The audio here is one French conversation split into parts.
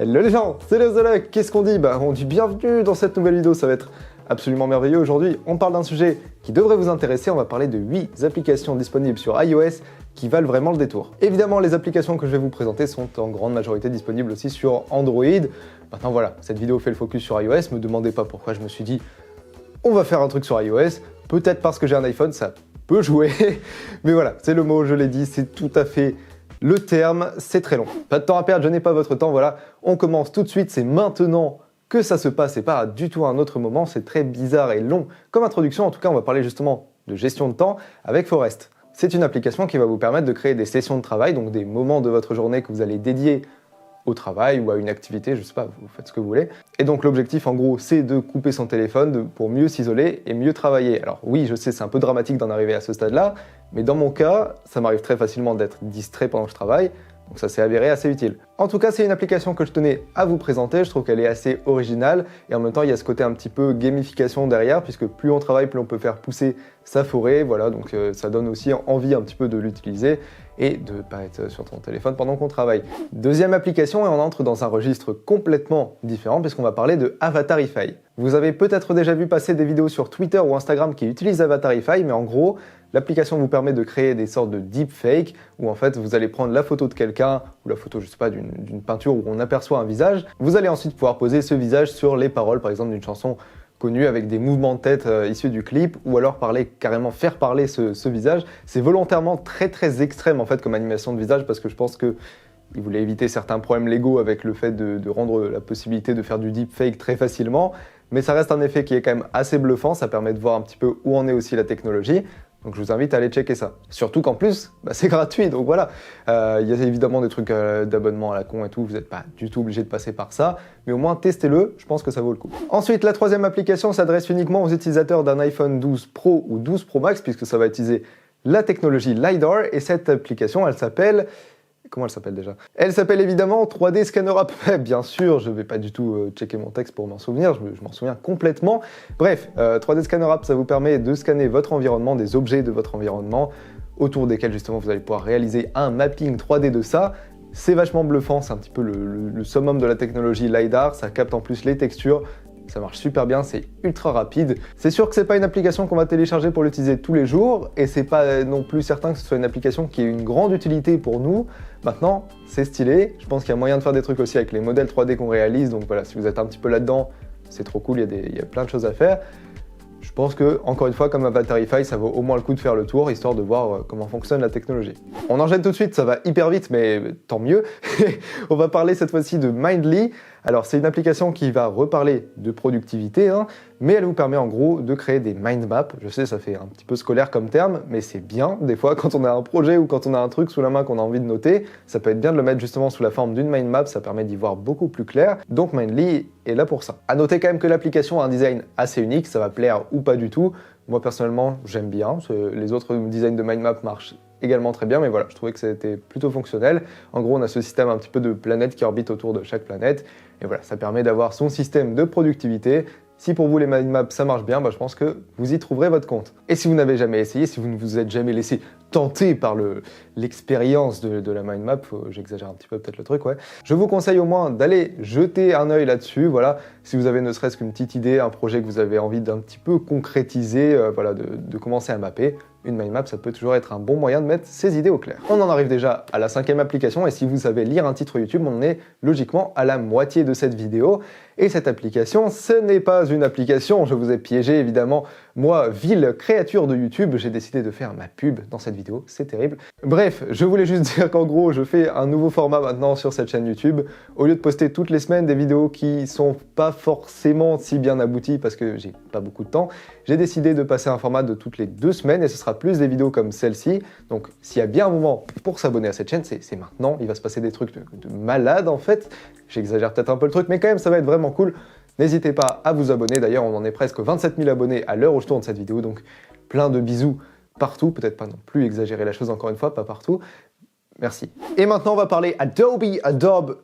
Hello les gens, c'est Lozolak. Qu'est-ce qu'on dit? On dit bienvenue dans cette nouvelle vidéo, ça va être absolument merveilleux. Aujourd'hui, on parle d'un sujet qui devrait vous intéresser. On va parler de 8 applications disponibles sur iOS qui valent vraiment le détour. Évidemment, les applications que je vais vous présenter sont en grande majorité disponibles aussi sur Android. Maintenant voilà, cette vidéo fait le focus sur iOS. Me demandez pas pourquoi je me suis dit on va faire un truc sur iOS. Peut-être parce que j'ai un iPhone, ça peut jouer. Mais voilà, c'est le mot, je l'ai dit, c'est tout à fait le terme, c'est très long. Pas de temps à perdre, je n'ai pas votre temps, voilà. On commence tout de suite, c'est maintenant que ça se passe et pas du tout à un autre moment. C'est très bizarre et long comme introduction. En tout cas, on va parler justement de gestion de temps avec Forest. C'est une application qui va vous permettre de créer des sessions de travail, donc des moments de votre journée que vous allez dédier au travail ou à une activité, je sais pas, vous faites ce que vous voulez. Et donc l'objectif en gros c'est de couper son téléphone pour mieux s'isoler et mieux travailler. Alors oui, je sais, c'est un peu dramatique d'en arriver à ce stade-là, mais dans mon cas, ça m'arrive très facilement d'être distrait pendant que je travaille, donc ça s'est avéré assez utile. En tout cas, c'est une application que je tenais à vous présenter, je trouve qu'elle est assez originale, et en même temps il y a ce côté un petit peu gamification derrière, puisque plus on travaille, plus on peut faire pousser sa forêt, voilà, donc ça donne aussi envie un petit peu de l'utiliser, et de ne pas être sur ton téléphone pendant qu'on travaille. Deuxième application, et on entre dans un registre complètement différent puisqu'on va parler de Avatarify. Vous avez peut-être déjà vu passer des vidéos sur Twitter ou Instagram qui utilisent Avatarify, mais en gros, l'application vous permet de créer des sortes de deepfakes où en fait vous allez prendre la photo de quelqu'un ou la photo, je sais pas, d'une peinture où on aperçoit un visage. Vous allez ensuite pouvoir poser ce visage sur les paroles, par exemple d'une chanson connu avec des mouvements de tête issus du clip, ou alors carrément faire parler ce visage. C'est volontairement très extrême en fait comme animation de visage, parce que je pense que ils voulaient éviter certains problèmes légaux avec le fait de rendre la possibilité de faire du deepfake très facilement, mais ça reste un effet qui est quand même assez bluffant, ça permet de voir un petit peu où en est aussi la technologie. Donc je vous invite à aller checker ça. Surtout qu'en plus, c'est gratuit, donc voilà. Il y a évidemment des trucs d'abonnement à la con et tout, vous n'êtes pas du tout obligé de passer par ça, mais au moins testez-le, je pense que ça vaut le coup. Ensuite, la troisième application s'adresse uniquement aux utilisateurs d'un iPhone 12 Pro ou 12 Pro Max, puisque ça va utiliser la technologie LiDAR, et cette application, elle s'appelle... Comment elle s'appelle déjà? Elle s'appelle évidemment 3D Scanner App. Bien sûr, je vais pas du tout checker mon texte pour m'en souvenir, je m'en souviens complètement. Bref, 3D Scanner App, ça vous permet de scanner votre environnement, des objets de votre environnement, autour desquels justement vous allez pouvoir réaliser un mapping 3D de ça. C'est vachement bluffant, c'est un petit peu le summum de la technologie LiDAR, ça capte en plus les textures. Ça marche super bien, c'est ultra rapide. C'est sûr que c'est pas une application qu'on va télécharger pour l'utiliser tous les jours, et c'est pas non plus certain que ce soit une application qui ait une grande utilité pour nous. Maintenant, c'est stylé, je pense qu'il y a moyen de faire des trucs aussi avec les modèles 3D qu'on réalise, donc voilà, si vous êtes un petit peu là-dedans, c'est trop cool, il y a plein de choses à faire. Je pense que, encore une fois, comme Avatarify, ça vaut au moins le coup de faire le tour, histoire de voir comment fonctionne la technologie. On enchaîne tout de suite, ça va hyper vite, mais tant mieux. On va parler cette fois-ci de Mindly. Alors, c'est une application qui va reparler de productivité, hein, mais elle vous permet en gros de créer des mind maps. Je sais, ça fait un petit peu scolaire comme terme, mais c'est bien. Des fois, quand on a un projet ou quand on a un truc sous la main qu'on a envie de noter, ça peut être bien de le mettre justement sous la forme d'une mind map, ça permet d'y voir beaucoup plus clair. Donc Mindly est là pour ça. À noter quand même que l'application a un design assez unique, ça va plaire ou pas du tout. Moi personnellement, j'aime bien. Les autres designs de mind map marchent également très bien, mais voilà, je trouvais que c'était plutôt fonctionnel. En gros, on a ce système un petit peu de planètes qui orbitent autour de chaque planète, et voilà, ça permet d'avoir son système de productivité. Si pour vous les mind maps ça marche bien, je pense que vous y trouverez votre compte. Et si vous n'avez jamais essayé, si vous ne vous êtes jamais laissé tenter par l'expérience de la mind map, j'exagère un petit peu peut-être le truc, ouais, je vous conseille au moins d'aller jeter un œil là-dessus, voilà, si vous avez ne serait-ce qu'une petite idée, un projet que vous avez envie d'un petit peu concrétiser, voilà, de commencer à mapper. Une mind map, ça peut toujours être un bon moyen de mettre ses idées au clair. On en arrive déjà à la 5e application, et si vous savez lire un titre YouTube, on est logiquement à la moitié de cette vidéo. Et cette application, ce n'est pas une application, je vous ai piégé évidemment. Moi, ville créature de YouTube, j'ai décidé de faire ma pub dans cette vidéo, c'est terrible. Bref, je voulais juste dire qu'en gros, je fais un nouveau format maintenant sur cette chaîne YouTube. Au lieu de poster toutes les semaines des vidéos qui sont pas forcément si bien abouties parce que j'ai pas beaucoup de temps, j'ai décidé de passer un format de toutes les 2 semaines, et ce sera plus des vidéos comme celle-ci. Donc s'il y a bien un moment pour s'abonner à cette chaîne, c'est maintenant. Il va se passer des trucs de malade en fait. J'exagère peut-être un peu le truc, mais quand même ça va être vraiment cool. N'hésitez pas à vous abonner, d'ailleurs on en est presque 27 000 abonnés à l'heure où je tourne cette vidéo, donc plein de bisous partout, peut-être pas non plus exagérer la chose encore une fois, pas partout, Merci. Et maintenant, on va parler Adobe,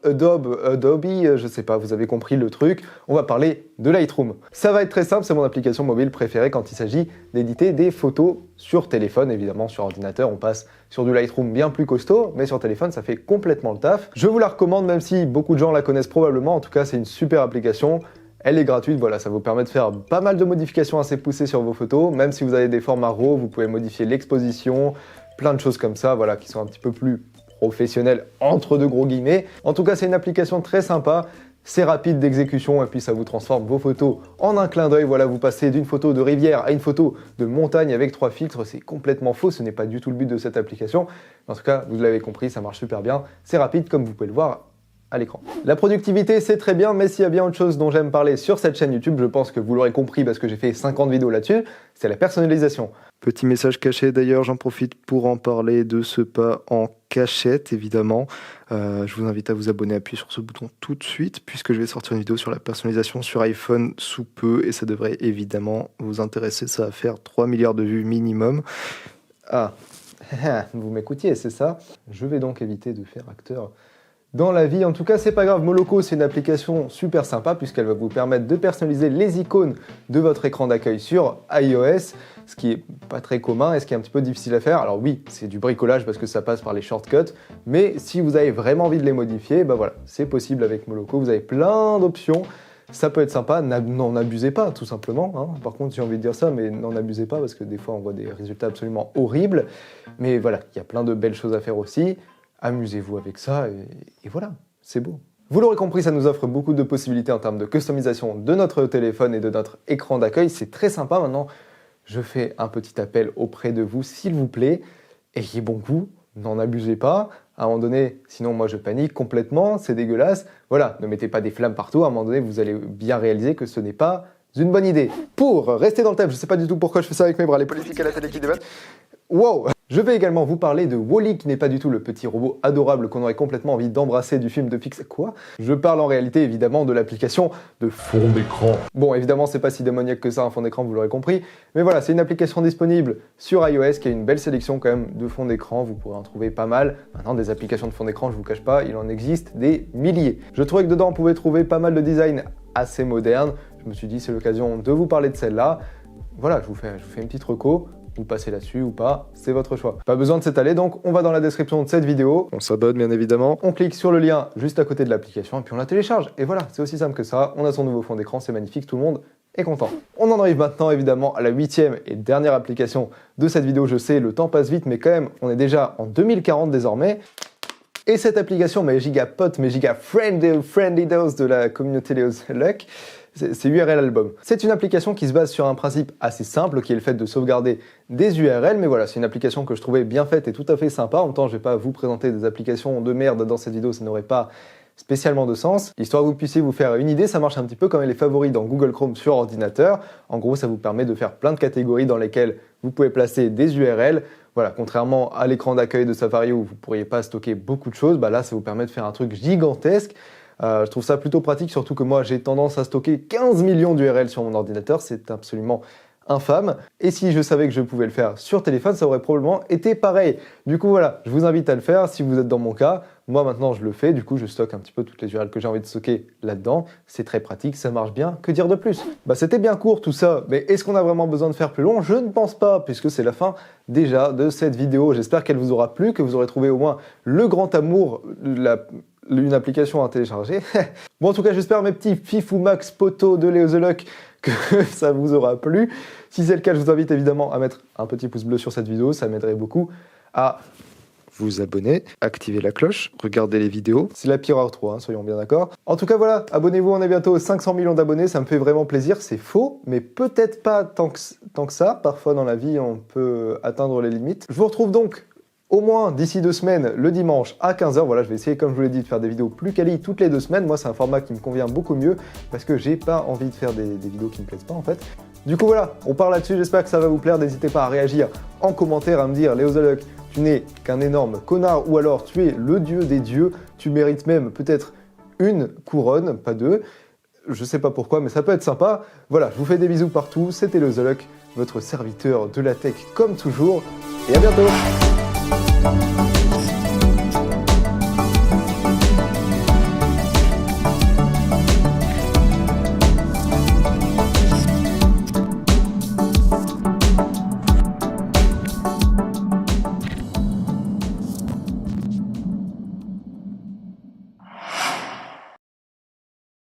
je sais pas, vous avez compris le truc. On va parler de Lightroom. Ça va être très simple, c'est mon application mobile préférée quand il s'agit d'éditer des photos sur téléphone. Évidemment, sur ordinateur, on passe sur du Lightroom bien plus costaud, mais sur téléphone, ça fait complètement le taf. Je vous la recommande, même si beaucoup de gens la connaissent probablement. En tout cas, c'est une super application. Elle est gratuite, voilà, ça vous permet de faire pas mal de modifications assez poussées sur vos photos. Même si vous avez des formats RAW, vous pouvez modifier l'exposition, plein de choses comme ça, voilà, qui sont un petit peu plus professionnelles, entre de gros guillemets. En tout cas, c'est une application très sympa, c'est rapide d'exécution, et puis ça vous transforme vos photos en un clin d'œil. Voilà, vous passez d'une photo de rivière à une photo de montagne avec 3 filtres, c'est complètement faux, ce n'est pas du tout le but de cette application. En tout cas, vous l'avez compris, ça marche super bien, c'est rapide comme vous pouvez le voir à l'écran. La productivité, c'est très bien, mais s'il y a bien autre chose dont j'aime parler sur cette chaîne YouTube, je pense que vous l'aurez compris parce que j'ai fait 50 vidéos là-dessus, c'est la personnalisation. Petit message caché d'ailleurs, j'en profite pour en parler de ce pas en cachette évidemment. Je vous invite à vous abonner, à appuyer sur ce bouton tout de suite puisque je vais sortir une vidéo sur la personnalisation sur iPhone sous peu et ça devrait évidemment vous intéresser, ça va faire 3 milliards de vues minimum. Ah, vous m'écoutiez, c'est ça? Je vais donc éviter de faire acteur dans la vie. En tout cas, c'est pas grave, Moloko, c'est une application super sympa puisqu'elle va vous permettre de personnaliser les icônes de votre écran d'accueil sur iOS, ce qui est pas très commun et ce qui est un petit peu difficile à faire. Alors oui, c'est du bricolage parce que ça passe par les shortcuts, mais si vous avez vraiment envie de les modifier, bah voilà, c'est possible avec Moloko, vous avez plein d'options. Ça peut être sympa, n'en abusez pas tout simplement, hein. Par contre j'ai envie de dire ça, mais n'en abusez pas parce que des fois on voit des résultats absolument horribles. Mais voilà, il y a plein de belles choses à faire aussi. Amusez-vous avec ça et voilà, c'est beau. Vous l'aurez compris, ça nous offre beaucoup de possibilités en termes de customisation de notre téléphone et de notre écran d'accueil. C'est très sympa. Maintenant, je fais un petit appel auprès de vous, s'il vous plaît. Ayez bon goût, n'en abusez pas. À un moment donné, sinon moi je panique complètement, c'est dégueulasse. Voilà, ne mettez pas des flammes partout. À un moment donné, vous allez bien réaliser que ce n'est pas une bonne idée. Pour rester dans le thème, je ne sais pas du tout pourquoi je fais ça avec mes bras, les politiques à la télé qui débattent. Wow! Je vais également vous parler de Wall-E, qui n'est pas du tout le petit robot adorable qu'on aurait complètement envie d'embrasser du film de Pixar. Quoi? Je parle en réalité évidemment de l'application de fond d'écran. Bon, évidemment, c'est pas si démoniaque que ça un fond d'écran, vous l'aurez compris. Mais voilà, c'est une application disponible sur iOS qui a une belle sélection quand même de fonds d'écran. Vous pourrez en trouver pas mal. Maintenant, des applications de fond d'écran, je vous cache pas, il en existe des milliers. Je trouvais que dedans, on pouvait trouver pas mal de design assez moderne. Je me suis dit, c'est l'occasion de vous parler de celle-là. Voilà, je vous fais une petite reco. Vous passez là-dessus ou pas, c'est votre choix. Pas besoin de s'étaler, donc on va dans la description de cette vidéo. On s'abonne bien évidemment. On clique sur le lien juste à côté de l'application et puis on la télécharge. Et voilà, c'est aussi simple que ça. On a son nouveau fond d'écran, c'est magnifique, tout le monde est content. On en arrive maintenant évidemment à la 8e et dernière application de cette vidéo. Je sais, le temps passe vite, mais quand même, on est déjà en 2040 désormais. Et cette application, mes giga potes, mes giga friendly dose de la communauté Leozluck, c'est URL Album. C'est une application qui se base sur un principe assez simple, qui est le fait de sauvegarder des URL, mais voilà, c'est une application que je trouvais bien faite et tout à fait sympa. En même temps, je vais pas vous présenter des applications de merde dans cette vidéo, ça n'aurait pas spécialement de sens. Histoire que vous puissiez vous faire une idée, ça marche un petit peu comme les favoris dans Google Chrome sur ordinateur. En gros, ça vous permet de faire plein de catégories dans lesquelles vous pouvez placer des URL. Voilà, contrairement à l'écran d'accueil de Safari où vous ne pourriez pas stocker beaucoup de choses, bah là, ça vous permet de faire un truc gigantesque. Je trouve ça plutôt pratique, surtout que moi, j'ai tendance à stocker 15 millions d'URL sur mon ordinateur. C'est absolument infâme. Et si je savais que je pouvais le faire sur téléphone, ça aurait probablement été pareil. Du coup, voilà, je vous invite à le faire si vous êtes dans mon cas. Moi, maintenant, je le fais. Du coup, je stocke un petit peu toutes les URL que j'ai envie de stocker là-dedans. C'est très pratique, ça marche bien. Que dire de plus? Bah, c'était bien court tout ça, mais est-ce qu'on a vraiment besoin de faire plus long? Je ne pense pas, puisque c'est la fin déjà de cette vidéo. J'espère qu'elle vous aura plu, que vous aurez trouvé au moins le grand amour, une application à télécharger. Bon, en tout cas, j'espère, mes petits fifou max potos de Leozluck, que ça vous aura plu. Si c'est le cas, je vous invite évidemment à mettre un petit pouce bleu sur cette vidéo, ça m'aiderait beaucoup à vous abonner, activer la cloche, regarder les vidéos. C'est la pire outro, hein, soyons bien d'accord. En tout cas, voilà, abonnez-vous, on est bientôt aux 500 millions d'abonnés, ça me fait vraiment plaisir. C'est faux, mais peut-être pas tant que ça. Parfois, dans la vie, on peut atteindre les limites. Je vous retrouve donc au moins d'ici 2 semaines, le dimanche à 15h. Voilà, je vais essayer, comme je vous l'ai dit, de faire des vidéos plus quali toutes les 2 semaines. Moi, c'est un format qui me convient beaucoup mieux parce que j'ai pas envie de faire des vidéos qui me plaisent pas, en fait. Du coup, voilà, on part là-dessus. J'espère que ça va vous plaire. N'hésitez pas à réagir en commentaire, à me dire, Leozluck, tu n'es qu'un énorme connard, ou alors tu es le dieu des dieux. Tu mérites même peut-être une couronne, pas 2. Je sais pas pourquoi, mais ça peut être sympa. Voilà, je vous fais des bisous partout. C'était Leozluck, votre serviteur de la tech comme toujours. Et à bientôt!